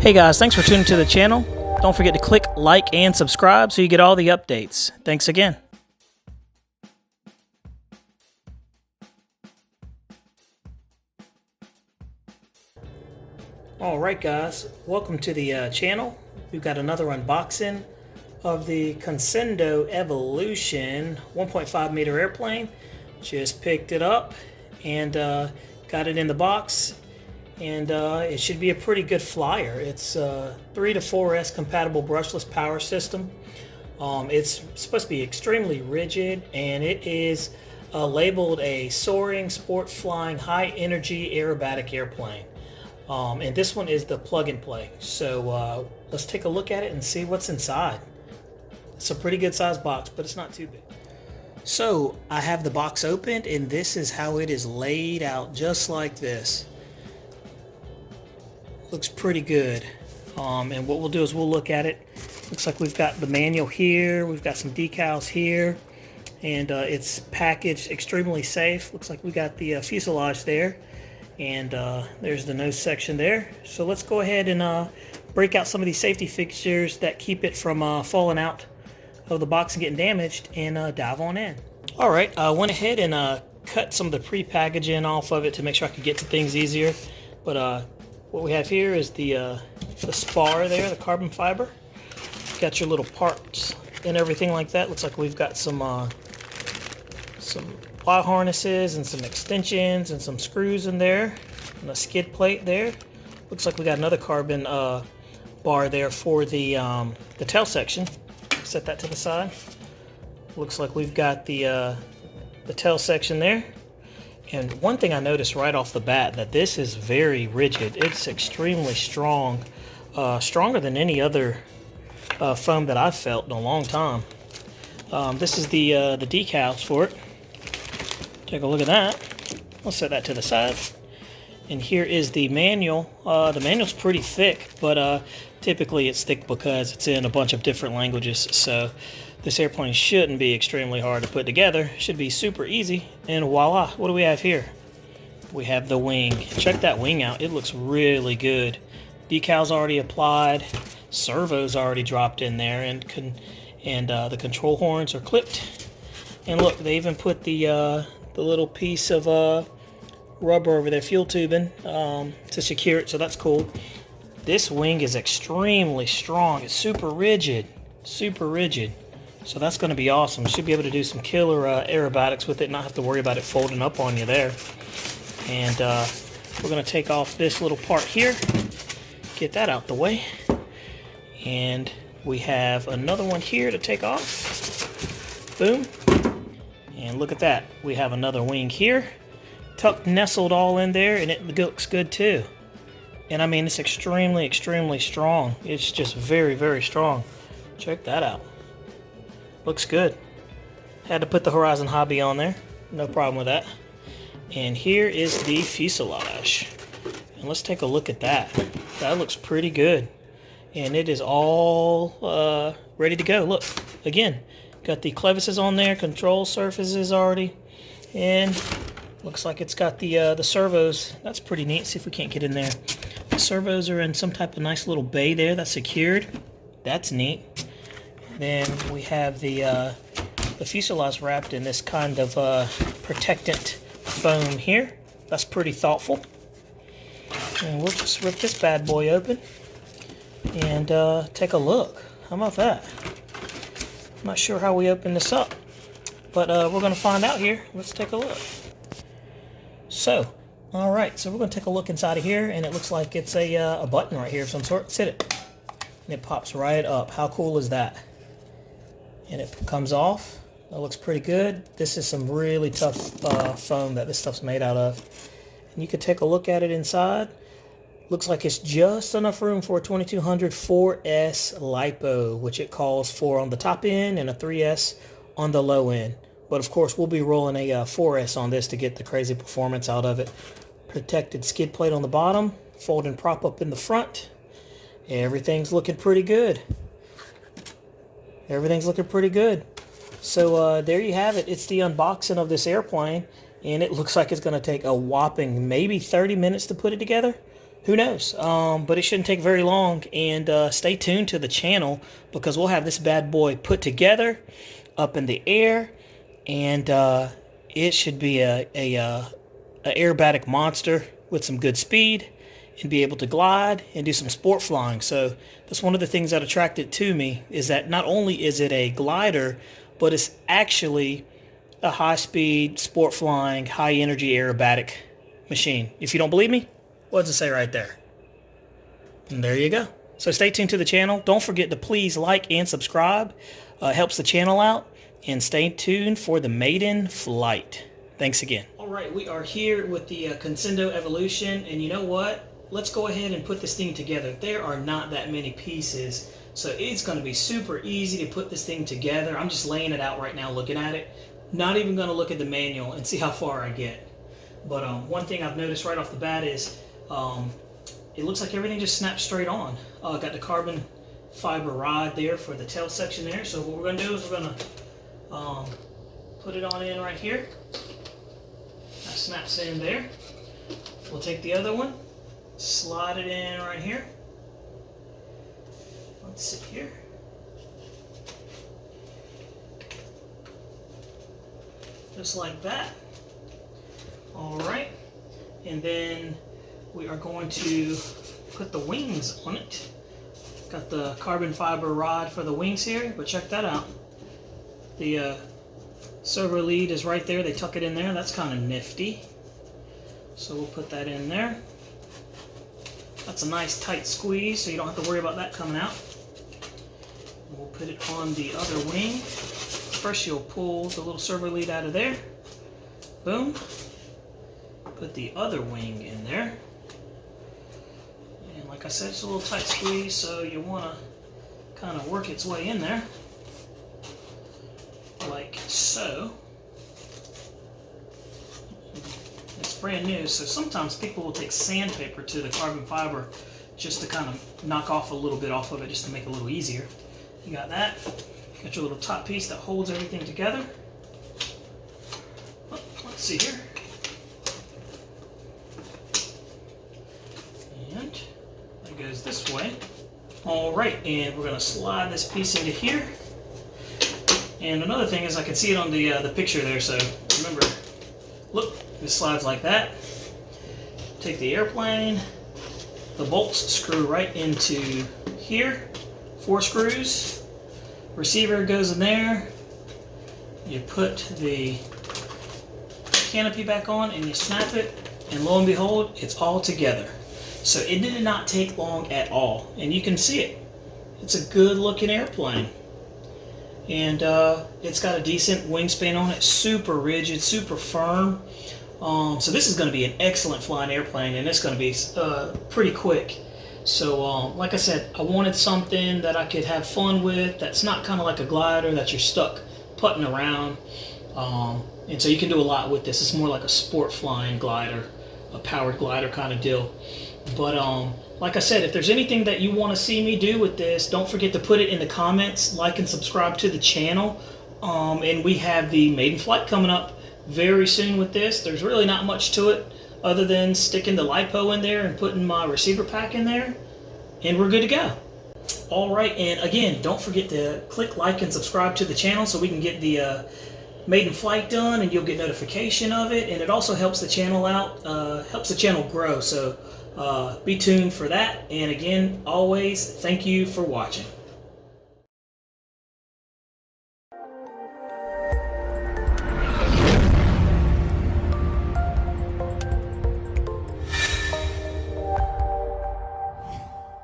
Hey guys, thanks for tuning to the channel. Don't forget to click like and subscribe so you get all the updates. Thanks again. Alright guys, welcome to the channel. We've got another unboxing of the Consendo Evolution 1.5 meter airplane. Just picked it up and got it in the box. And it should be a pretty good flyer. It's 3 to 4S compatible brushless power system. It's supposed to be extremely rigid, and it is labeled a soaring, sport flying, high energy aerobatic airplane. And this one is the plug and play. So let's take a look at it and see what's inside. It's a pretty good sized box, but it's not too big. So I have the box opened, and this is how it is laid out, just like this. Looks pretty good. And what we'll do is we'll look at it. Looks like we've got the manual here, we've got some decals here, and it's packaged extremely safe. Looks like we got the fuselage there, and there's the nose section there. So let's go ahead and break out some of these safety fixtures that keep it from falling out of the box and getting damaged, and dive on in. Alright, I went ahead and cut some of the pre-packaging off of it to make sure I could get to things easier. But what we have here is the spar there, the carbon fiber. Got your little parts and everything like that. Looks like we've got some plow harnesses and some extensions and some screws in there, and a skid plate there. Looks like we got another carbon bar there for the tail section. Set that to the side. Looks like we've got the tail section there. And one thing I noticed right off the bat, that this is very rigid. It's extremely strong, stronger than any other foam that I've felt in a long time. This is the decals for it. Take a look at that. I'll set that to the side. And here is the manual. The manual's pretty thick, but typically it's thick because it's in a bunch of different languages. So this airplane shouldn't be extremely hard to put together. Should be super easy. And voila, what do we have here? We have the wing. Check that wing out. It looks really good. Decals already applied. Servos already dropped in there, and the control horns are clipped. And look, they even put the little piece of rubber over there, fuel tubing, to secure it. So that's cool. This wing is extremely strong. It's super rigid. Super rigid. So that's going to be awesome. Should be able to do some killer aerobatics with it, not have to worry about it folding up on you there. And we're going to take off this little part here, get that out the way. And we have another one here to take off. Boom. And look at that. We have another wing here, tucked, nestled all in there, and it looks good too. And I mean, it's extremely, extremely strong. It's just very, very strong. Check that out. Looks good. Had to put the Horizon Hobby on there. No problem with that. And here is the fuselage. And let's take a look at that. That looks pretty good. And it is all ready to go. Look, again, got the clevises on there, control surfaces already. And looks like it's got the servos. That's pretty neat. See if we can't get in there. The servos are in some type of nice little bay there that's secured. That's neat. Then we have the fuselage wrapped in this kind of protectant foam here. That's pretty thoughtful. And we'll just rip this bad boy open and take a look. How about that? I'm not sure how we open this up, but we're going to find out here. Let's take a look. So, alright, so we're going to take a look inside of here, and it looks like it's a button right here of some sort. Let's hit it. And it pops right up. How cool is that? And it comes off. That looks pretty good. This is some really tough foam that this stuff's made out of. And you can take a look at it inside. Looks like it's just enough room for a 2200 4S LiPo, which it calls for on the top end and a 3S on the low end. But of course, we'll be rolling a 4S on this to get the crazy performance out of it. Protected skid plate on the bottom, folding prop up in the front. Everything's looking pretty good. Everything's looking pretty good. So there you have it. It's the unboxing of this airplane, and it looks like it's going to take a whopping maybe 30 minutes to put it together. who knows? But it shouldn't take very long, and stay tuned to the channel because we'll have this bad boy put together up in the air, and it should be a aerobatic monster with some good speed and be able to glide and do some sport flying. So that's one of the things that attracted to me, is that not only is it a glider, but it's actually a high-speed, sport flying, high-energy aerobatic machine. If you don't believe me, what does it say right there? And there you go. So stay tuned to the channel. Don't forget to please like and subscribe. It helps the channel out. And stay tuned for the Maiden flight. Thanks again. All right, we are here with the Consendo Evolution. And you know what? Let's go ahead and put this thing together. There are not that many pieces, so it's going to be super easy to put this thing together. I'm just laying it out right now, looking at it. Not even going to look at the manual and see how far I get. But one thing I've noticed right off the bat is it looks like everything just snaps straight on. Got the carbon fiber rod there for the tail section there. So what we're going to do is we're going to put it on in right here. That snaps in there. We'll take the other one, slide it in right here. Let's sit here. Just like that. All right. And then we are going to put the wings on it. Got the carbon fiber rod for the wings here, but check that out. The servo lead is right there. They tuck it in there. That's kind of nifty. So we'll put that in there. That's a nice tight squeeze, so you don't have to worry about that coming out. We'll put it on the other wing. First you'll pull the little servo lead out of there. Boom. Put the other wing in there. And like I said, it's a little tight squeeze, so you want to kind of work its way in there. Like so. It's brand new, so sometimes people will take sandpaper to the carbon fiber just to kind of knock off a little bit off of it, just to make it a little easier. You got that. Got your little top piece that holds everything together. Oh, let's see here. And that goes this way. All right, and we're going to slide this piece into here. And another thing is I can see it on the picture there, so remember, look, this slides like that. Take the airplane, the bolts screw right into here, 4 screws, receiver goes in there, you put the canopy back on and you snap it, and lo and behold, it's all together. So it did not take long at all, and you can see it. It's a good looking airplane. And it's got a decent wingspan on it, super rigid, super firm. So this is going to be an excellent flying airplane, and it's going to be pretty quick. So like I said, I wanted something that I could have fun with, that's not kind of like a glider that you're stuck putting around. And so you can do a lot with this. It's more like a sport flying glider, a powered glider kind of deal. But like I said, if there's anything that you want to see me do with this, don't forget to put it in the comments, like and subscribe to the channel. And we have the Maiden flight coming up very soon with this. There's really not much to it other than sticking the LiPo in there and putting my receiver pack in there, and we're good to go. All right, and again, don't forget to click like and subscribe to the channel so we can get the Maiden flight done, and you'll get notification of it, and it also helps the channel out, helps the channel grow. So be tuned for that, and again, always thank you for watching.